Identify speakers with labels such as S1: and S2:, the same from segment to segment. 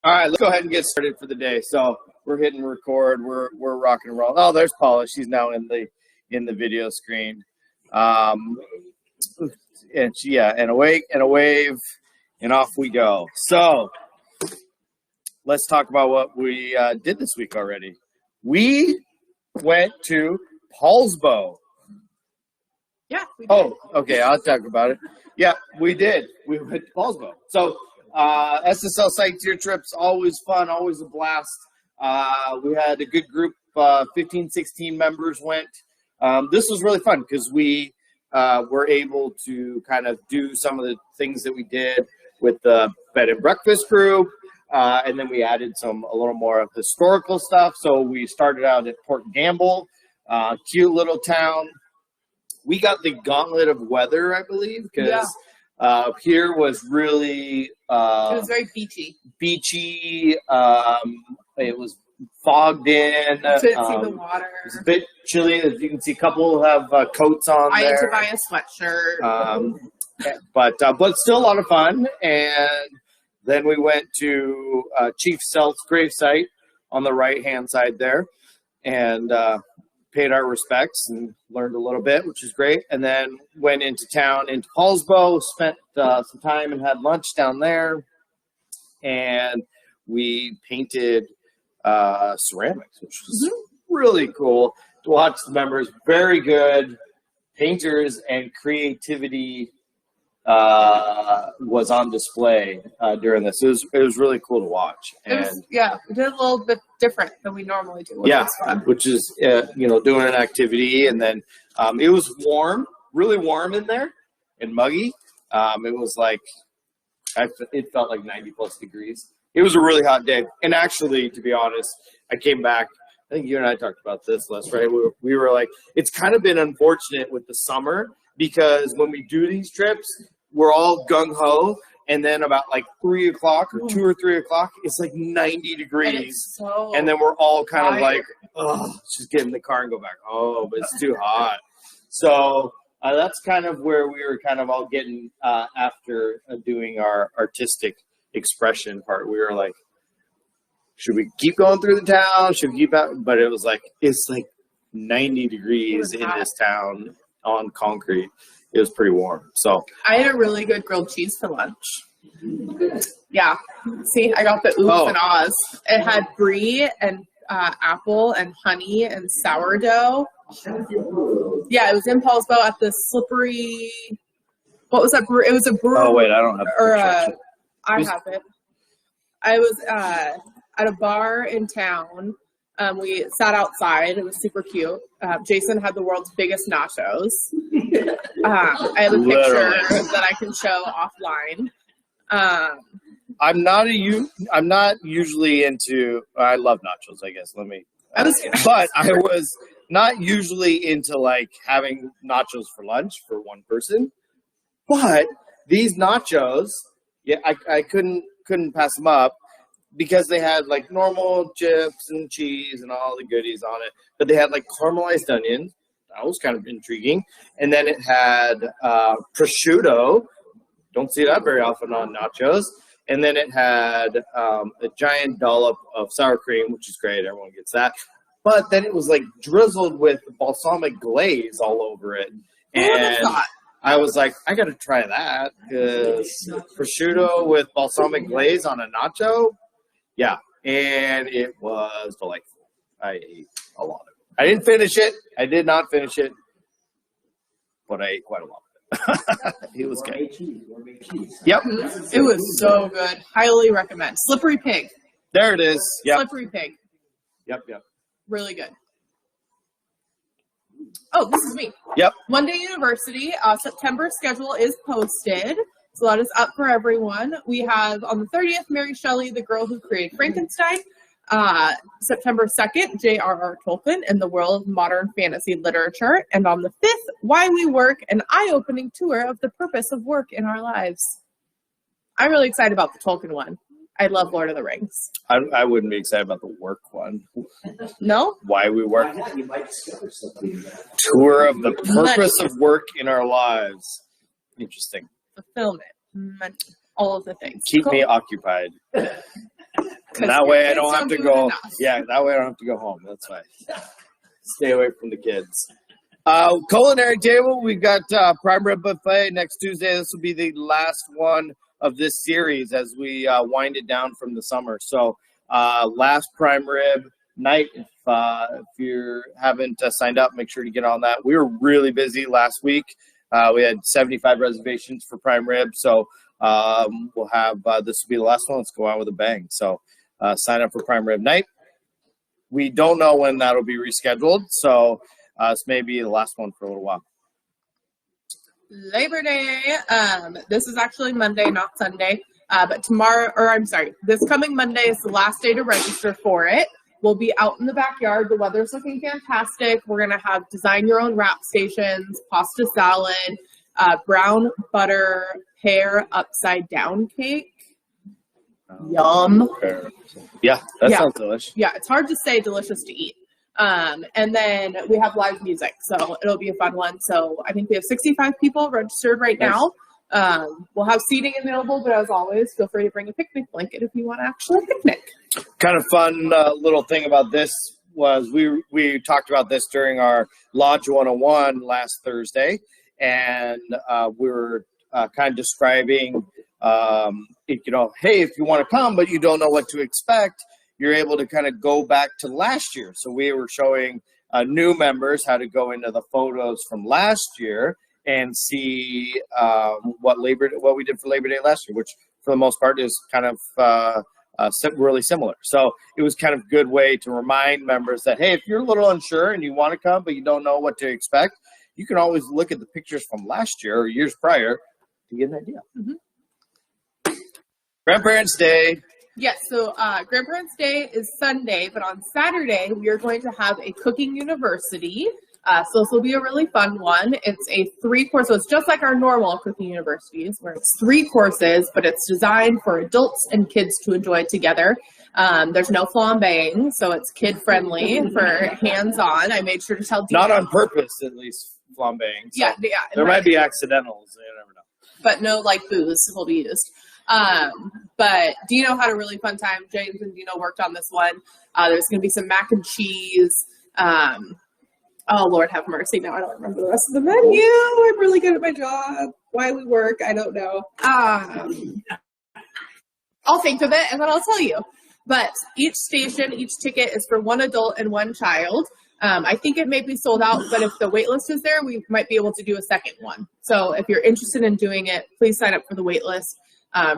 S1: All right, let's go ahead and get started for the day. So we're hitting record. We're rocking and rolling. Oh, there's Paula. She's now in the video screen. And a wave, and off we go. So let's talk about what we did this week already. We went to Paulsbo.
S2: Yeah, we did.
S1: Oh, okay. I'll talk about it. Yeah, we did. We went to Paulsbo. So SSL Summiteer trips, always fun, always a blast. We had a good group, 15, 16 members went. This was really fun because we were able to kind of do some of the things that we did with the bed and breakfast group. And then we added a little more of historical stuff. So we started out at Port Gamble, cute little town. We got the gauntlet of weather, I believe, because here was really
S2: it was very beachy.
S1: It was fogged in.
S2: Couldn't see the water.
S1: It was a bit chilly. As you can see, a couple have coats on
S2: I
S1: there.
S2: had to buy a sweatshirt.
S1: But still a lot of fun. And then we went to Chief Selt's gravesite on the right-hand side there, and paid our respects and learned a little bit, which is great. And then went into town, into Paulsbo, spent some time and had lunch down there. And we painted ceramics, which was really cool to watch the members. Very good painters, and creativity was on display during this. It was really cool to watch. And
S2: we did a little bit different than we normally do.
S1: Which is doing an activity, and then it was warm, really warm in there, and muggy. It was like it felt like 90 plus degrees. It was a really hot day, and actually, to be honest, I came back. I think you and I talked about this, Les, right? We were like, it's kind of been unfortunate with the summer because when we do these trips, we're all gung-ho, and then about like 3 o'clock or 2 or 3 o'clock, it's like 90 degrees. And then we're all kind of like, oh, just get in the car and go back. Oh, but it's too hot. So that's kind of where we were kind of all getting after doing our artistic expression part. We were like, should we keep going through the town? Should we keep out? But it was like, it's like 90 degrees in this town on concrete. It was pretty warm. So
S2: I had a really good grilled cheese for lunch. Yeah. See, I got the oohs and ahs. It had brie and apple and honey and sourdough. Yeah, it was in Paulsbo at the slippery. What was that? It was a brewery.
S1: Oh wait, I don't have.
S2: I have it. I was at a bar in town. We sat outside. It was super cute. Jason had the world's biggest nachos. I have a picture that I can show offline.
S1: I'm not usually into. I love nachos. I guess. But I was not usually into like having nachos for lunch for one person. But these nachos, I couldn't pass them up. Because they had like normal chips and cheese and all the goodies on it, but they had like caramelized onions. That was kind of intriguing. And then it had prosciutto. Don't see that very often on nachos. And then it had a giant dollop of sour cream, which is great. Everyone gets that. But then it was like drizzled with balsamic glaze all over it. And I was like, I got to try that because prosciutto with balsamic glaze on a nacho. Yeah, and it was delightful. I ate a lot of it. I didn't finish it. I did not finish it, but I ate quite a lot of it. It was good. Yep.
S2: It was so good. Highly recommend. Slippery Pig.
S1: There it is. Yep.
S2: Slippery Pig.
S1: Yep.
S2: Really good. Oh, this is me.
S1: Yep.
S2: Monday University. September schedule is posted. So that is up for everyone. We have on the 30th, Mary Shelley, the girl who created Frankenstein. September 2nd, J.R.R. Tolkien and the world of modern fantasy literature. And on the 5th, Why We Work, an eye-opening tour of the purpose of work in our lives. I'm really excited about the Tolkien one. I love Lord of the Rings.
S1: I wouldn't be excited about the work one.
S2: No?
S1: Why We Work. You might discover something. Tour of the purpose of work in our lives. Interesting.
S2: Fulfillment. All of the things.
S1: Keep me occupied. And that way I don't have to go. Yeah, that way I don't have to go home. That's why. Stay away from the kids. Culinary table. We've got prime rib buffet next Tuesday. This will be the last one of this series as we wind it down from the summer. So last prime rib night. If you haven't signed up, make sure to get on that. We were really busy last week. We had 75 reservations for prime rib. So we'll have this will be the last one. Let's go out with a bang. So sign up for prime rib night. We don't know when that'll be rescheduled. So this may be the last one for a little while.
S2: Labor Day. This is actually Monday, not Sunday. But this coming Monday is the last day to register for it. We'll be out in the backyard. The weather's looking fantastic. We're going to have design your own wrap stations, pasta salad, brown butter pear upside down cake. Yum.
S1: Yeah, that sounds delicious.
S2: Yeah, it's hard to say delicious to eat. And then we have live music, so it'll be a fun one. So I think we have 65 people registered right now. We'll have seating available, but as always, feel free to bring a picnic blanket if you want to actually picnic.
S1: Kind of fun little thing about this was we talked about this during our Lodge 101 last Thursday, and we were kind of describing, hey, if you want to come, but you don't know what to expect, you're able to kind of go back to last year. So we were showing new members how to go into the photos from last year and see what we did for Labor Day last year, which for the most part is kind of really similar. So it was kind of a good way to remind members that, hey, if you're a little unsure and you want to come but you don't know what to expect, you can always look at the pictures from last year or years prior to get an idea.
S2: Mm-hmm.
S1: Grandparents' Day.
S2: Yes, so Grandparents' Day is Sunday, but on Saturday we are going to have a cooking university. So this will be a really fun one. It's a 3-course, so it's just like our normal cooking universities where it's 3 courses, but it's designed for adults and kids to enjoy together. There's no flambeing, so it's kid-friendly for hands-on. I made sure to tell
S1: Not on purpose, at least, flambeing. So
S2: yeah.
S1: There might be accidentals. You never know.
S2: But no, booze will be used. But Dino had a really fun time. James and Dino worked on this one. There's going to be some mac and cheese. Oh, Lord have mercy. Now I don't remember the rest of the menu. I'm really good at my job. Why we work, I don't know. I'll think of it and then I'll tell you. But each station, each ticket is for 1 adult and 1 child. I think it may be sold out, but if the wait list is there, we might be able to do a second one. So if you're interested in doing it, please sign up for the wait list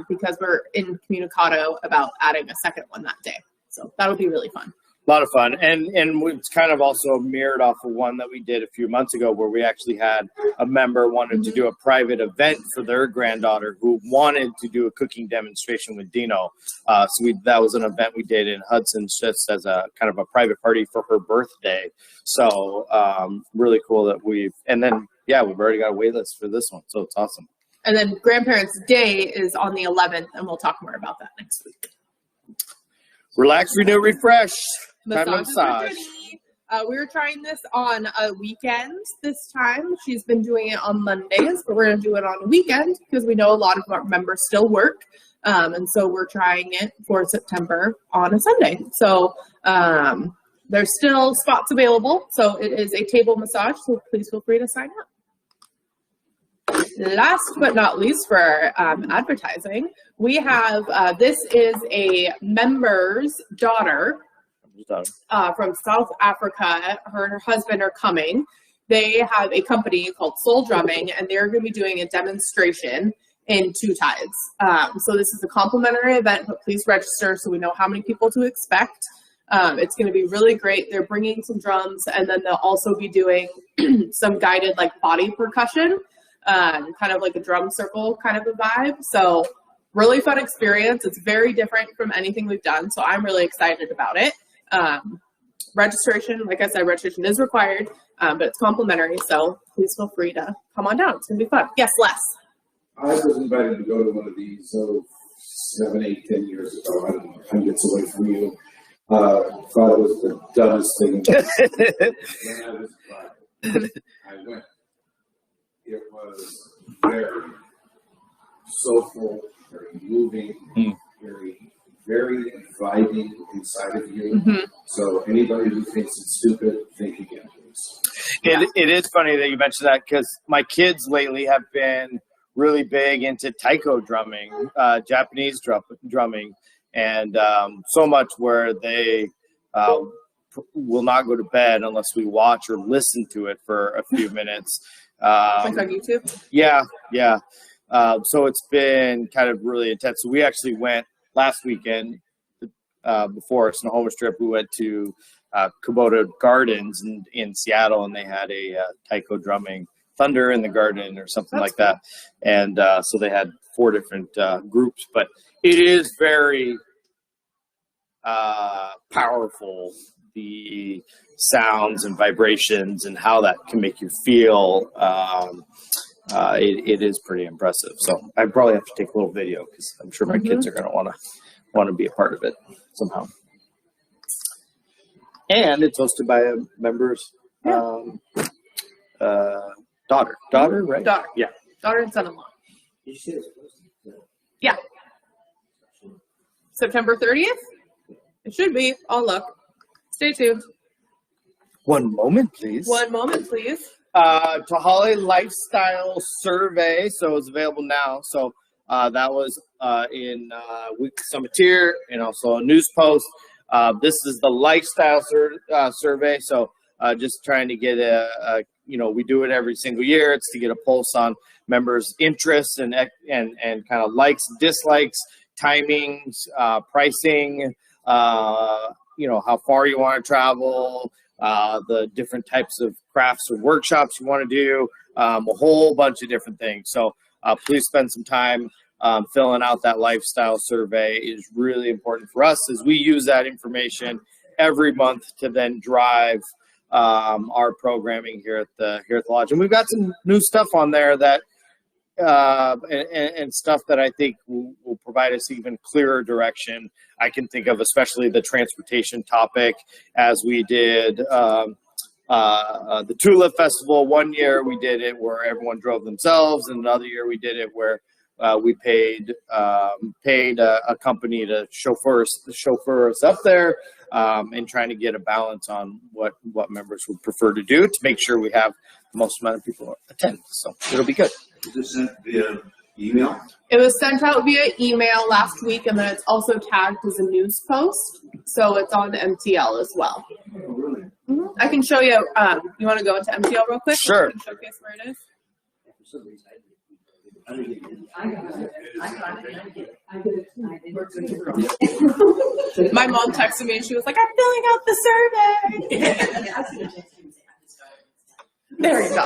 S2: because we're in communicado about adding a second one that day. So that'll be really fun.
S1: A lot of fun. And it's kind of also mirrored off of one that we did a few months ago where we actually had a member wanted to do a private event for their granddaughter who wanted to do a cooking demonstration with Dino. That was an event we did in Hudson just as a kind of a private party for her birthday. So really cool that we've already got a wait list for this one. So it's awesome.
S2: And then Grandparents' Day is on the 11th, and we'll talk more about that next week.
S1: Relax, renew, refresh.
S2: Massage. We were trying this on a weekend this time. She's been doing it on Mondays, but we're going to do it on a weekend because we know a lot of our members still work. And so we're trying it for September on a Sunday. So there's still spots available. So it is a table massage. So please feel free to sign up. Last but not least for advertising, we have, this is a member's daughter from South Africa. Her and her husband are coming. They have a company called Soul Drumming, and they're going to be doing a demonstration in 2 tides. So this is a complimentary event, but please register so we know how many people to expect. It's going to be really great. They're bringing some drums, and then they'll also be doing some guided body percussion. Kind of like a drum circle kind of a vibe. So really fun experience. It's very different from anything we've done. So I'm really excited about it. Registration, like I said, registration is required, but it's complimentary. So please feel free to come on down. It's going to be fun. Yes, Les.
S3: I was invited to go to one of these 7, 8, 10 years ago. I don't know, 10 gets away from you. Thought it was the dumbest thing. Then I was invited. I went. It was very soulful, very moving, very very inviting inside of you.
S2: Mhm.
S3: So anybody who thinks it's stupid, think again, please.
S1: It is funny that you mentioned that because my kids lately have been really big into taiko drumming, Japanese drumming, and so much where they will not go to bed unless we watch or listen to it for a few minutes.
S2: Like on YouTube?
S1: Yeah. So it's been kind of really intense. So we actually went last weekend before Snohomish trip. We went to Kubota Gardens in Seattle, and they had a taiko drumming Thunder in the Garden or something like that. And so they had 4 different groups, but it is very powerful, the sounds and vibrations and how that can make you feel. It is pretty impressive. So I probably have to take a little video because I'm sure my kids are going to want to be a part of it somehow. And it's hosted by a member's daughter, right?
S2: Daughter.
S1: Yeah.
S2: Daughter and son-in-law.
S4: Did you say it was posted?
S2: Yeah. September 30th? It should be. I'll look. Stay tuned.
S1: One moment, please.
S2: One moment, please.
S1: Tahali Lifestyle Survey, so it's available now. So that was in Weekly Summiteer and also a news post. This is the lifestyle survey. So just trying to get we do it every single year. It's to get a pulse on members' interests and kind of likes, dislikes, timings, pricing, how far you want to travel, the different types of crafts or workshops you want to do, a whole bunch of different things. So please spend some time filling out that lifestyle survey. It is really important for us as we use that information every month to then drive our programming here at the lodge. And we've got some new stuff on there that and stuff that I think will provide us even clearer direction. I can think of especially the transportation topic, as we did the Tulip Festival. One year we did it where everyone drove themselves, and another year we did it where we paid a company to chauffeur us up there, and trying to get a balance on what members would prefer to do to make sure we have the most amount of people attend. So it'll be good.
S4: Was it sent via email?
S2: It was sent out via email last week, and then it's also tagged as a news post. So it's on MTL as well.
S4: Oh, really?
S2: Mm-hmm. I can show you. You want to go into MTL real quick?
S1: Sure.
S2: I can showcase where it is.
S4: For some reason, I didn't get it.
S2: My mom texted me and she was like, "I'm filling out the survey." There you go.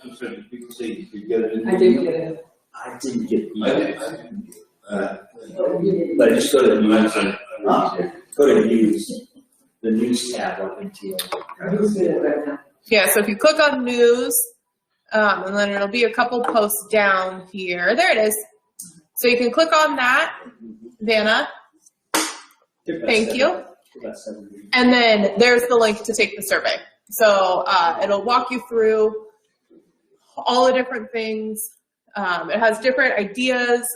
S4: I'm sorry, people say you get it.
S5: I didn't get it.
S4: I didn't get it. But just go to the news. Go to news. The news tab on MTL.
S2: Yeah, so if you click on news, and then it'll be a couple posts down here. There it is. So you can click on that, Vanna. Thank you. And then there's the link to take the survey. So it'll walk you through all the different things. It has different ideas